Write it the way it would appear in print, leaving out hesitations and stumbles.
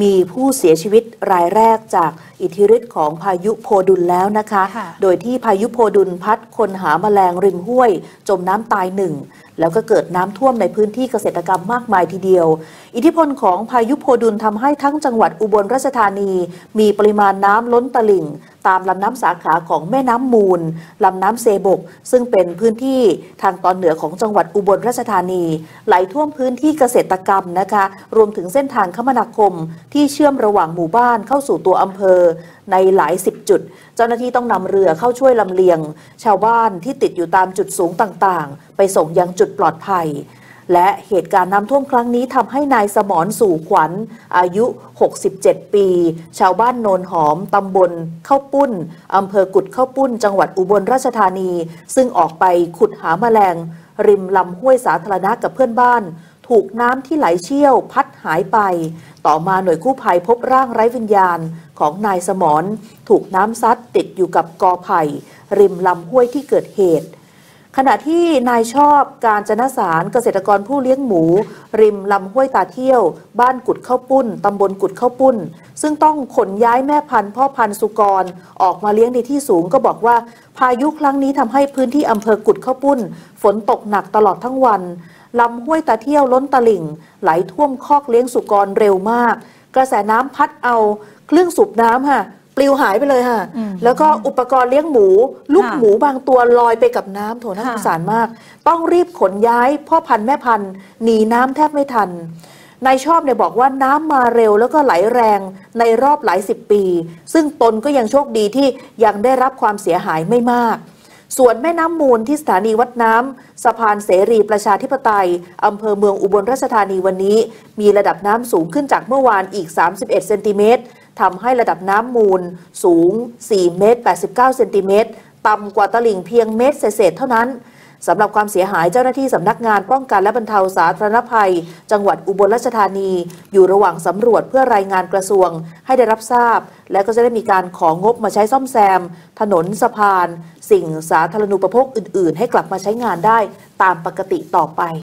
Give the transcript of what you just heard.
มีผู้เสียชีวิตรายแรกจากอิทธิฤทธิ์ของพายุโพดุลแล้วนะคะ โดยที่พายุโพดุลพัดคนหาแมลงริมห้วยจมน้ำตายหนึ่งแล้วก็เกิดน้ำท่วมในพื้นที่เกษตรกรรมมากมายทีเดียวอิทธิพลของพายุโพดุลทำให้ทั้งจังหวัดอุบลราชธานีมีปริมาณน้ำล้นตลิ่งตามลำน้ำสาขาของแม่น้ำมูลลำน้ำเซบกซึ่งเป็นพื้นที่ทางตอนเหนือของจังหวัดอุบลราชธานีไหลท่วมพื้นที่เกษตรกรรมนะคะรวมถึงเส้นทางคมนาคมที่เชื่อมระหว่างหมู่บ้านเข้าสู่ตัวอำเภอในหลาย10จุดเจ้าหน้าที่ต้องนำเรือเข้าช่วยลำเลียงชาวบ้านที่ติดอยู่ตามจุดสูงต่างๆไปส่งยังจุดปลอดภัยและเหตุการณ์น้ำท่วมครั้งนี้ทำให้นายสมรสู่ขวัญอายุ67ปีชาวบ้านโนนหอมตำบลข้าวปุ้นอำเภอกุดข้าวปุ้นจังหวัดอุบลราชธานีซึ่งออกไปขุดหาแมลงริมลำห้วยสาธารณะกับเพื่อนบ้านถูกน้ำที่ไหลเชี่ยวพัดหายไปต่อมาหน่วยกู้ภัยพบร่างไร้วิญญาณของนายสมรถูกน้ำซัดติดอยู่กับกอไผ่ริมลำห้วยที่เกิดเหตุขณะที่นายชอบการจนสารเกษตรกรผู้เลี้ยงหมูริมลำห้วยตาเที่ยวบ้านกุดข้าวปุ้นตำบลกุดข้าวปุ้นซึ่งต้องขนย้ายแม่พันธุ์พ่อพันธุ์สุกรออกมาเลี้ยงในที่สูงก็บอกว่าพายุครั้งนี้ทำให้พื้นที่อำเภอกุดข้าวปุ้นฝนตกหนักตลอดทั้งวันลำห้วยตาเที่ยวล้นตลิ่งไหลท่วมคอกเลี้ยงสุกรเร็วมากกระแสน้ำพัดเอาเครื่องสูบน้ำค่ะปลิวหายไปเลยค่ะแล้วก็อุปกรณ์เลี้ยงหมูลูกหมูบางตัวลอยไปกับน้ำโถน่าสงสารมากต้องรีบขนย้ายพ่อพันธุ์แม่พันธุ์หนีน้ำแทบไม่ทันนายชอบเนี่ยบอกว่าน้ำมาเร็วแล้วก็ไหลแรงในรอบหลาย10ปีซึ่งตนก็ยังโชคดีที่ยังได้รับความเสียหายไม่มากส่วนแม่น้ำมูลที่สถานีวัดน้ำสะพานเสรีประชาธิปไตยอำเภอเมืองอุบลราชธานีวันนี้มีระดับน้ำสูงขึ้นจากเมื่อวานอีก31เซนติเมตรทำให้ระดับน้ำมูลสูง4เมตร89เซนติเมตรต่ำกว่าตลิ่งเพียงเมตรเศษเท่านั้นสำหรับความเสียหายเจ้าหน้าที่สำนักงานป้องกันและบรรเทาสาธารณภัยจังหวัดอุบลราชธานีอยู่ระหว่างสำรวจเพื่อรายงานกระทรวงให้ได้รับทราบและก็จะได้มีการของงบมาใช้ซ่อมแซมถนนสะพานสิ่งสาธารณูปโภคอื่นๆให้กลับมาใช้งานได้ตามปกติต่อไป